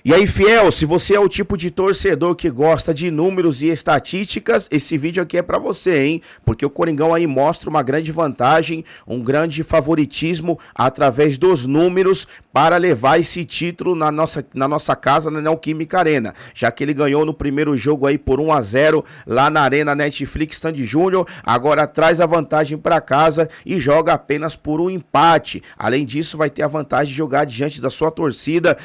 E aí, fiel, se você é o tipo de torcedor que gosta de números e estatísticas, esse vídeo aqui é pra você, hein? Porque o Coringão aí mostra uma grande vantagem, um grande favoritismo através dos números para levar esse título na nossa casa, na Neoquímica Arena. Já que ele ganhou no primeiro jogo aí por 1-0 lá na Arena Netflix Sandy Júnior, agora traz a vantagem para casa e joga apenas por um empate. Além disso, vai ter a vantagem de jogar diante da sua torcida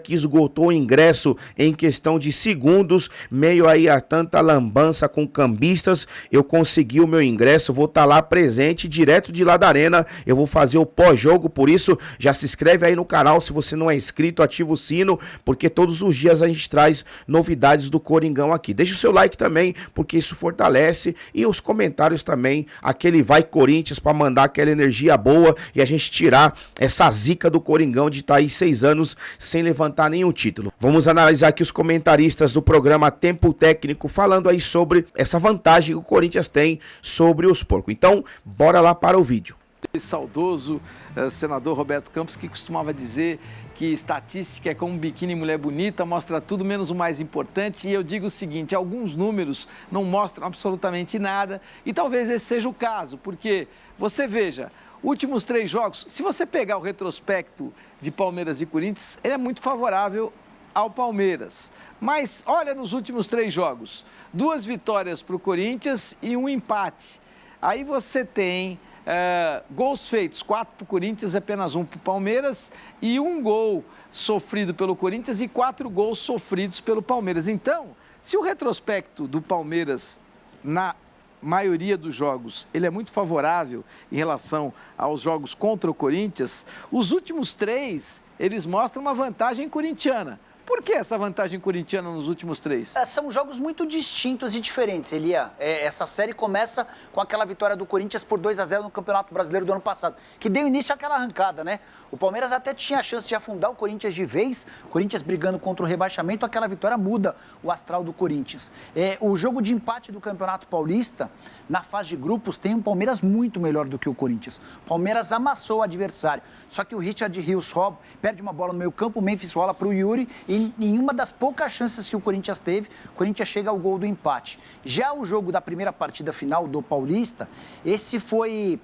que esgotou o ingresso em questão de segundos, meio aí a tanta lambança com cambistas, eu consegui o meu ingresso, vou estar lá presente, direto de lá da Arena, eu vou fazer o pós-jogo, por isso já se inscreve aí no canal, se você não é inscrito, ativa o sino, porque todos os dias a gente traz novidades do Coringão aqui. Deixa o seu like também, porque isso fortalece, e os comentários também, aquele vai Corinthians para mandar aquela energia boa e a gente tirar essa zica do Coringão de estar aí 6 anos sem levantar nenhum título. Vamos analisar aqui os comentaristas do programa Tempo Técnico falando aí sobre essa vantagem que o Corinthians tem sobre os porcos. Então, bora lá para o vídeo. Saudoso senador Roberto Campos, que costumava dizer que estatística é como um biquíni mulher bonita, mostra tudo menos o mais importante, e eu digo o seguinte, alguns números não mostram absolutamente nada, e talvez esse seja o caso, porque você veja, últimos 3 jogos, se você pegar o retrospecto de Palmeiras e Corinthians, ele é muito favorável ao Palmeiras. Mas olha nos últimos 3 jogos, 2 vitórias para o Corinthians e 1 empate. Aí você tem gols feitos, 4 para o Corinthians, apenas 1 para o Palmeiras, e 1 gol sofrido pelo Corinthians e 4 gols sofridos pelo Palmeiras. Então, se o retrospecto do Palmeiras na maioria dos jogos, ele é muito favorável em relação aos jogos contra o Corinthians, os últimos 3, eles mostram uma vantagem corintiana. Por que essa vantagem corintiana nos últimos 3? São jogos muito distintos e diferentes, Elia. Essa série começa com aquela vitória do Corinthians por 2-0 no Campeonato Brasileiro do ano passado, que deu início àquela arrancada, né? O Palmeiras até tinha a chance de afundar o Corinthians de vez, o Corinthians brigando contra o rebaixamento, aquela vitória muda o astral do Corinthians. O jogo de empate do Campeonato Paulista, na fase de grupos, tem um Palmeiras muito melhor do que o Corinthians. O Palmeiras amassou o adversário, só que o Richard Rios rouba, perde uma bola no meio campo, o Memphis rola para o Yuri, e em uma das poucas chances que o Corinthians teve, o Corinthians chega ao gol do empate. Já o jogo da primeira partida final do Paulista, esse foi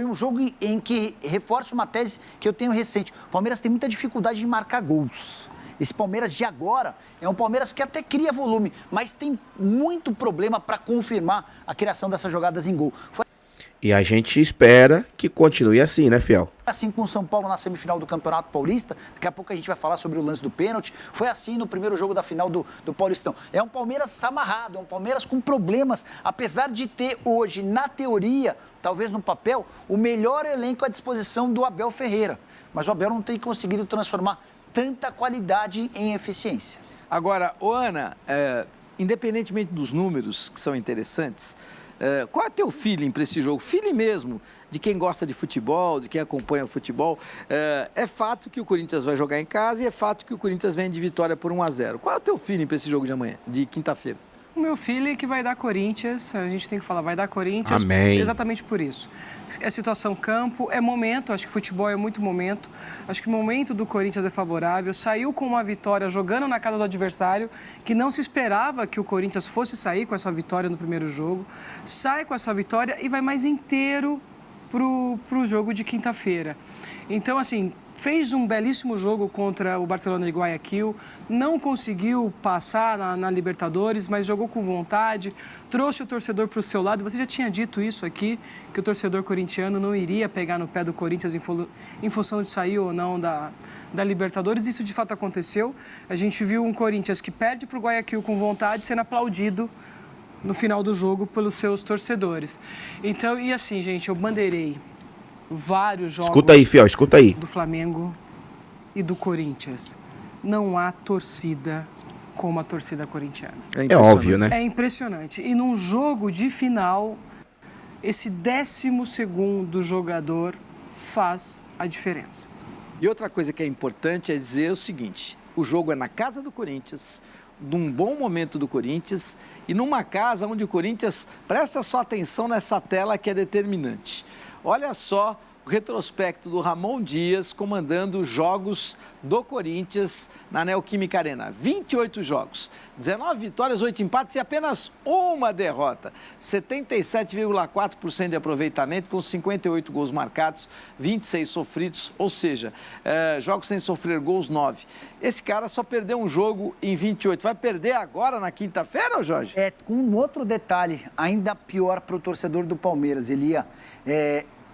um jogo em que reforça uma tese que eu tenho recente. O Palmeiras tem muita dificuldade em marcar gols. Esse Palmeiras de agora é um Palmeiras que até cria volume, mas tem muito problema para confirmar a criação dessas jogadas em gol. E a gente espera que continue assim, né, fiel? Assim com o São Paulo na semifinal do Campeonato Paulista, daqui a pouco a gente vai falar sobre o lance do pênalti, foi assim no primeiro jogo da final do Paulistão. É um Palmeiras amarrado, é um Palmeiras com problemas, apesar de ter hoje, na teoria, talvez no papel, o melhor elenco à disposição do Abel Ferreira. Mas o Abel não tem conseguido transformar tanta qualidade em eficiência. Agora, Ana, independentemente dos números que são interessantes, qual é o teu feeling para esse jogo? Feeling mesmo, de quem gosta de futebol, de quem acompanha o futebol. É fato que o Corinthians vai jogar em casa e é fato que o Corinthians vem de vitória por 1-0. Qual é o teu feeling para esse jogo de amanhã, de quinta-feira? O meu feeling é que vai dar Corinthians, a gente tem que falar, vai dar Corinthians. Amém. Exatamente por isso. É situação campo, é momento, acho que futebol é muito momento. Acho que o momento do Corinthians é favorável. Saiu com uma vitória jogando na casa do adversário, que não se esperava que o Corinthians fosse sair com essa vitória no primeiro jogo. Sai com essa vitória e vai mais inteiro pro jogo de quinta-feira. Então, assim, fez um belíssimo jogo contra o Barcelona de Guayaquil, não conseguiu passar na Libertadores, mas jogou com vontade, trouxe o torcedor para o seu lado. Você já tinha dito isso aqui, que o torcedor corintiano não iria pegar no pé do Corinthians em função de sair ou não da Libertadores. Isso de fato aconteceu. A gente viu um Corinthians que perde para o Guayaquil com vontade, sendo aplaudido no final do jogo pelos seus torcedores. Então, e assim, gente, eu bandeirei vários jogos. Escuta aí, fiel, escuta aí. Do Flamengo e do Corinthians. Não há torcida como a torcida corintiana. É óbvio, né? É impressionante. E num jogo de final, esse 12º jogador faz a diferença. E outra coisa que é importante é dizer o seguinte: o jogo é na casa do Corinthians, num bom momento do Corinthians e numa casa onde o Corinthians, presta só atenção nessa tela que é determinante. Olha só o retrospecto do Ramon Dias comandando jogos do Corinthians na Neoquímica Arena. 28 jogos, 19 vitórias, 8 empates e apenas uma derrota. 77,4% de aproveitamento com 58 gols marcados, 26 sofridos, ou seja, jogos sem sofrer gols, 9. Esse cara só perdeu um jogo em 28. Vai perder agora na quinta-feira, Jorge? Com um outro detalhe, ainda pior para o torcedor do Palmeiras, Elia.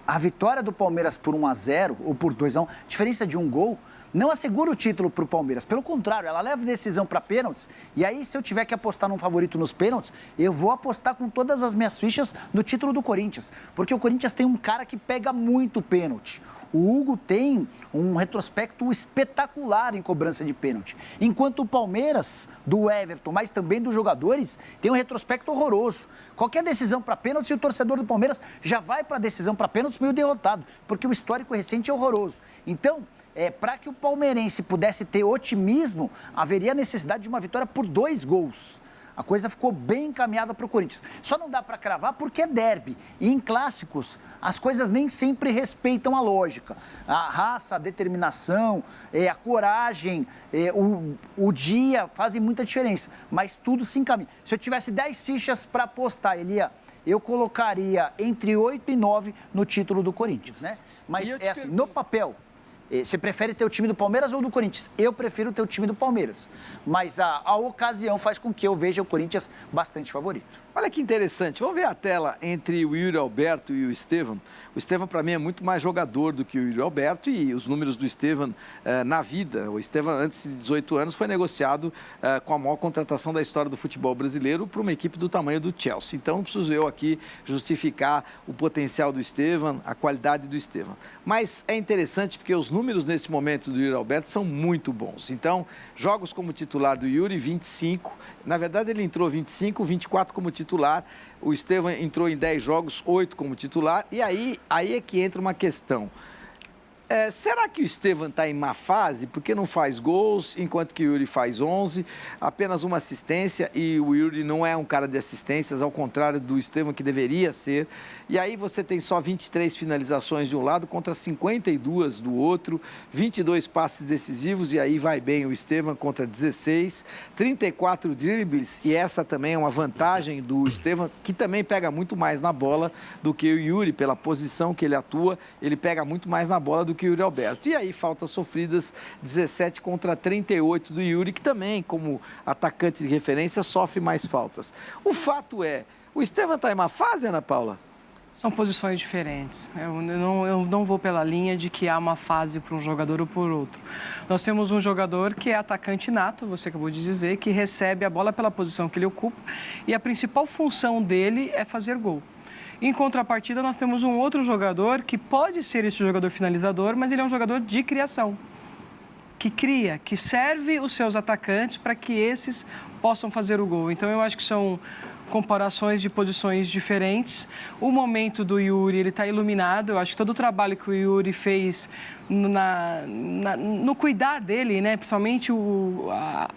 A vitória do Palmeiras por 1-0 ou por 2-1, diferença de um gol, não assegura o título para o Palmeiras. Pelo contrário, ela leva decisão para pênaltis. E aí, se eu tiver que apostar num favorito nos pênaltis, eu vou apostar com todas as minhas fichas no título do Corinthians. Porque o Corinthians tem um cara que pega muito pênalti. O Hugo tem um retrospecto espetacular em cobrança de pênalti. Enquanto o Palmeiras, do Everton, mas também dos jogadores, tem um retrospecto horroroso. Qualquer decisão para pênalti, o torcedor do Palmeiras já vai para a decisão para pênaltis meio derrotado. Porque o histórico recente é horroroso. Então, para que o palmeirense pudesse ter otimismo, haveria necessidade de uma vitória por 2 gols. A coisa ficou bem encaminhada para o Corinthians. Só não dá para cravar porque é derby. E em clássicos, as coisas nem sempre respeitam a lógica. A raça, a determinação, a coragem, o dia fazem muita diferença. Mas tudo se encaminha. Se eu tivesse 10 fichas para apostar, Elia, eu colocaria entre 8 e 9 no título do Corinthians, né? Mas assim, no papel... Você prefere ter o time do Palmeiras ou do Corinthians? Eu prefiro ter o time do Palmeiras. Mas a ocasião faz com que eu veja o Corinthians bastante favorito. Olha que interessante. Vamos ver a tela entre o Yuri Alberto e o Estevam. O Estevam, para mim, é muito mais jogador do que o Yuri Alberto e os números do Estevam na vida. O Estevam, antes de 18 anos, foi negociado com a maior contratação da história do futebol brasileiro para uma equipe do tamanho do Chelsea. Então, não preciso eu aqui justificar o potencial do Estevam, a qualidade do Estevam. Mas é interessante porque os números nesse momento do Yuri Alberto são muito bons. Então, jogos como titular do Yuri, 25. Na verdade, ele entrou 25, 24 como titular. O Estevam entrou em 10 jogos, 8 como titular. E aí é que entra uma questão. Será que o Estevam está em má fase? Porque não faz gols, enquanto que o Yuri faz 11, apenas uma assistência, e o Yuri não é um cara de assistências, ao contrário do Estevam, que deveria ser. E aí você tem só 23 finalizações de um lado contra 52 do outro, 22 passes decisivos, e aí vai bem o Estevam contra 16, 34 dribles, e essa também é uma vantagem do Estevam, que também pega muito mais na bola do que o Yuri, pela posição que ele atua, ele pega muito mais na bola do que o Yuri Alberto. E aí faltas sofridas, 17 contra 38 do Yuri, que também, como atacante de referência, sofre mais faltas. O fato é, o Estevam está em má fase, Ana Paula? São posições diferentes. Eu não vou pela linha de que há uma fase para um jogador ou por outro. Nós temos um jogador que é atacante nato, você acabou de dizer, que recebe a bola pela posição que ele ocupa e a principal função dele é fazer gol. Em contrapartida, nós temos um outro jogador que pode ser esse jogador finalizador, mas ele é um jogador de criação, que cria, que serve os seus atacantes para que esses possam fazer o gol. Então, eu acho que são comparações de posições diferentes. O momento do Yuri, ele está iluminado. Eu acho que todo o trabalho que o Yuri fez no cuidar dele, né? Principalmente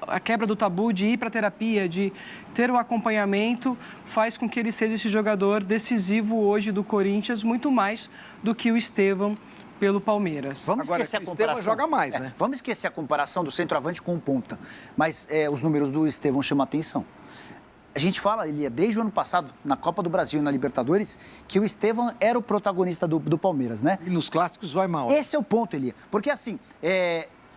a quebra do tabu de ir para a terapia, de ter o acompanhamento, faz com que ele seja esse jogador decisivo hoje do Corinthians, muito mais do que o Estevam pelo Palmeiras. Vamos esquecer a comparação. O Estevam joga mais, né? Vamos esquecer a comparação do centroavante com o ponta. Mas os números do Estevam chamam a atenção. A gente fala, Elia, desde o ano passado, na Copa do Brasil e na Libertadores, que o Estevam era o protagonista do Palmeiras, né? E nos clássicos vai mal. Esse é o ponto, Elia. Porque assim,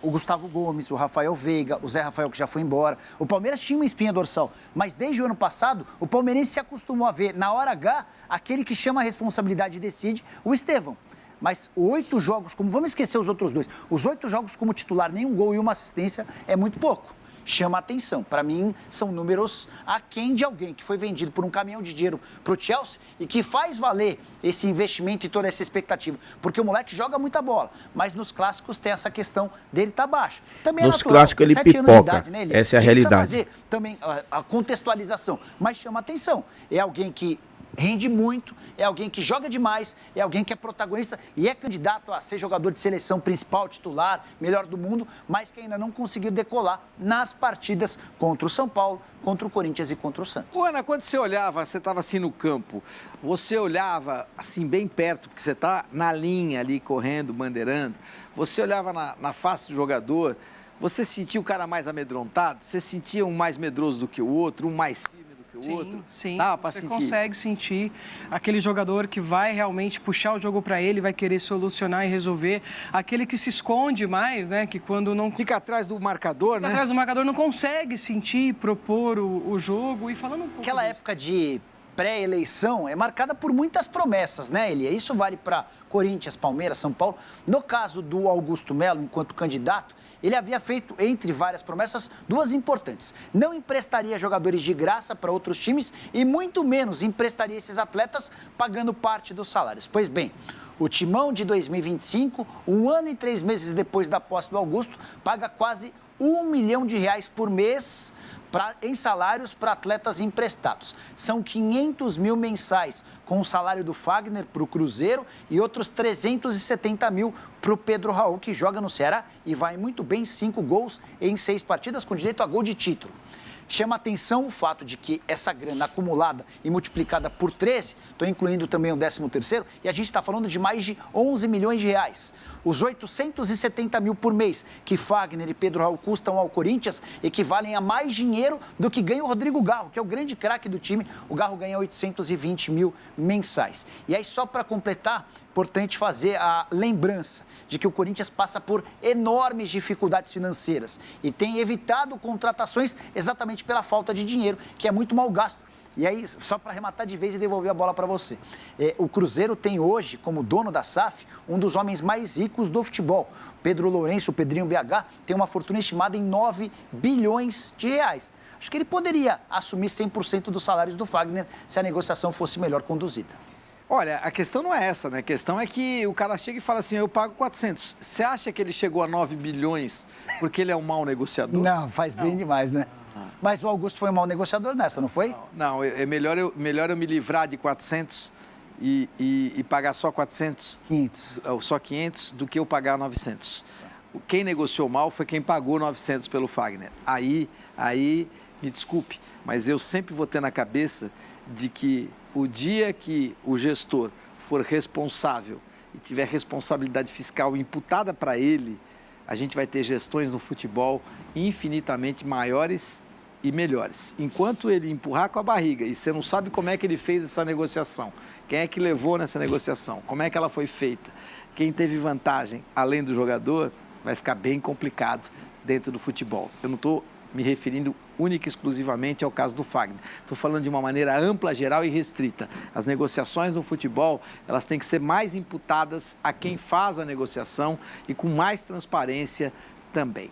o Gustavo Gomes, o Rafael Veiga, o Zé Rafael, que já foi embora. O Palmeiras tinha uma espinha dorsal, mas desde o ano passado, o palmeirense se acostumou a ver, na hora H, aquele que chama a responsabilidade e decide, o Estevam. Mas 8 jogos, vamos esquecer os outros 2, os 8 jogos como titular, nenhum gol e uma assistência é muito pouco. Chama a atenção. Para mim, são números aquém de alguém que foi vendido por um caminhão de dinheiro para o Chelsea e que faz valer esse investimento e toda essa expectativa. Porque o moleque joga muita bola, mas nos clássicos tem essa questão dele estar baixo. Também nos clássicos ele pipoca, né, essa é a realidade. Precisa fazer também a contextualização, mas chama a atenção. É alguém que rende muito, é alguém que joga demais, é alguém que é protagonista e é candidato a ser jogador de seleção principal, titular, melhor do mundo, mas que ainda não conseguiu decolar nas partidas contra o São Paulo, contra o Corinthians e contra o Santos. Ana, quando você olhava, você estava assim no campo, você olhava assim bem perto, porque você está na linha ali, correndo, bandeirando, você olhava na face do jogador, você sentia o cara mais amedrontado? Você sentia um mais medroso do que o outro, um mais firme do que o outro? Sim, dava pra você sentir? consegue sentir aquele jogador que vai realmente puxar o jogo para ele, vai querer solucionar e resolver. Aquele que se esconde mais, né? Que quando não... Fica atrás do marcador, né? Atrás do marcador não consegue sentir, propor o jogo. E falando um pouco Aquela disso. época de pré-eleição é marcada por muitas promessas, né, Elia? Isso vale para Corinthians, Palmeiras, São Paulo. No caso do Augusto Melo, enquanto candidato, ele havia feito, entre várias promessas, duas importantes. Não emprestaria jogadores de graça para outros times e muito menos emprestaria esses atletas pagando parte dos salários. Pois bem, o Timão de 2025, 1 ano e 3 meses depois da posse do Augusto, paga quase R$1 milhão por mês em salários para atletas emprestados. São 500 mil mensais com o salário do Fagner para o Cruzeiro e outros 370 mil para o Pedro Raul, que joga no Ceará e vai muito bem, 5 gols em 6 partidas com direito a gol de título. Chama atenção o fato de que essa grana acumulada e multiplicada por 13, estou incluindo também o 13º, e a gente está falando de mais de 11 milhões de reais. Os 870 mil por mês que Fagner e Pedro Raul custam ao Corinthians equivalem a mais dinheiro do que ganha o Rodrigo Garro, que é o grande craque do time. O Garro ganha 820 mil mensais. E aí, só para completar, importante fazer a lembrança de que o Corinthians passa por enormes dificuldades financeiras e tem evitado contratações exatamente pela falta de dinheiro, que é muito mal gasto. E aí, só para arrematar de vez e devolver a bola para você. O Cruzeiro tem hoje, como dono da SAF, um dos homens mais ricos do futebol. Pedro Lourenço, o Pedrinho BH, tem uma fortuna estimada em 9 bilhões de reais. Acho que ele poderia assumir 100% dos salários do Fagner se a negociação fosse melhor conduzida. Olha, a questão não é essa, né? A questão é que o cara chega e fala assim, eu pago 400. Você acha que ele chegou a 9 bilhões porque ele é um mau negociador? Não, faz bem demais, né? Mas o Augusto foi um mau negociador nessa, não foi? Não, é melhor eu me livrar de 400 e pagar só 400. 500. Só 500 do que eu pagar 900. Quem negociou mal foi quem pagou 900 pelo Fagner. Aí, me desculpe, mas eu sempre vou ter na cabeça de que o dia que o gestor for responsável e tiver responsabilidade fiscal imputada para ele, a gente vai ter gestões no futebol infinitamente maiores e melhores. Enquanto ele empurrar com a barriga e você não sabe como é que ele fez essa negociação, quem é que levou nessa negociação, como é que ela foi feita, quem teve vantagem além do jogador, vai ficar bem complicado dentro do futebol. Eu não estou me referindo única e exclusivamente ao caso do Fagner. Estou falando de uma maneira ampla, geral e restrita. As negociações no futebol, elas têm que ser mais imputadas a quem faz a negociação e com mais transparência também.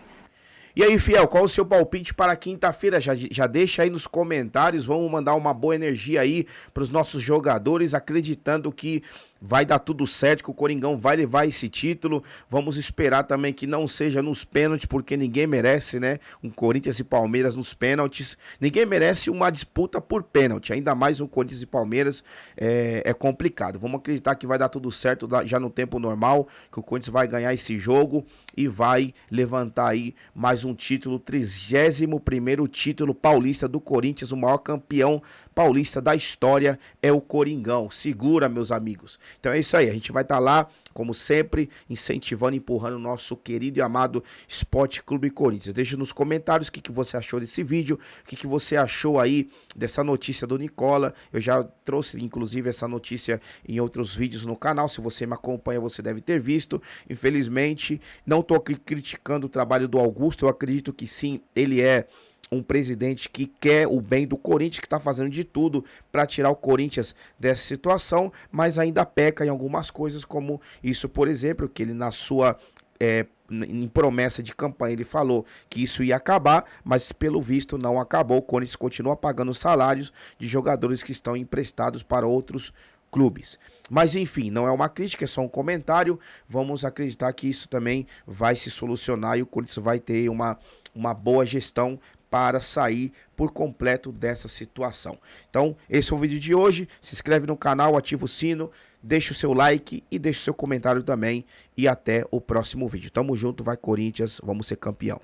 E aí, Fiel, qual o seu palpite para quinta-feira? Já deixa aí nos comentários, vamos mandar uma boa energia aí para os nossos jogadores, acreditando que vai dar tudo certo, que o Coringão vai levar esse título. Vamos esperar também que não seja nos pênaltis, porque ninguém merece, né? Um Corinthians e Palmeiras nos pênaltis. Ninguém merece uma disputa por pênalti, ainda mais um Corinthians e Palmeiras é complicado. Vamos acreditar que vai dar tudo certo já no tempo normal, que o Corinthians vai ganhar esse jogo e vai levantar aí mais um título, 31º título paulista do Corinthians, o maior campeão paulista da história é o Coringão. Segura, meus amigos. Então é isso aí, a gente vai estar lá, como sempre, incentivando, empurrando o nosso querido e amado Esporte Clube Corinthians. Deixa nos comentários o que você achou desse vídeo, o que você achou aí dessa notícia do Nicola. Eu já trouxe, inclusive, essa notícia em outros vídeos no canal. Se você me acompanha, você deve ter visto. Infelizmente, não estou criticando o trabalho do Augusto, eu acredito que sim, ele é um presidente que quer o bem do Corinthians, que está fazendo de tudo para tirar o Corinthians dessa situação, mas ainda peca em algumas coisas, como isso, por exemplo, que ele na sua em promessa de campanha ele falou que isso ia acabar, mas pelo visto não acabou. O Corinthians continua pagando salários de jogadores que estão emprestados para outros clubes. Mas enfim, não é uma crítica, é só um comentário. Vamos acreditar que isso também vai se solucionar e o Corinthians vai ter uma boa gestão para sair por completo dessa situação. Então, esse foi o vídeo de hoje. Se inscreve no canal, ativa o sino, deixa o seu like e deixa o seu comentário também. E até o próximo vídeo. Tamo junto, vai Corinthians, vamos ser campeão.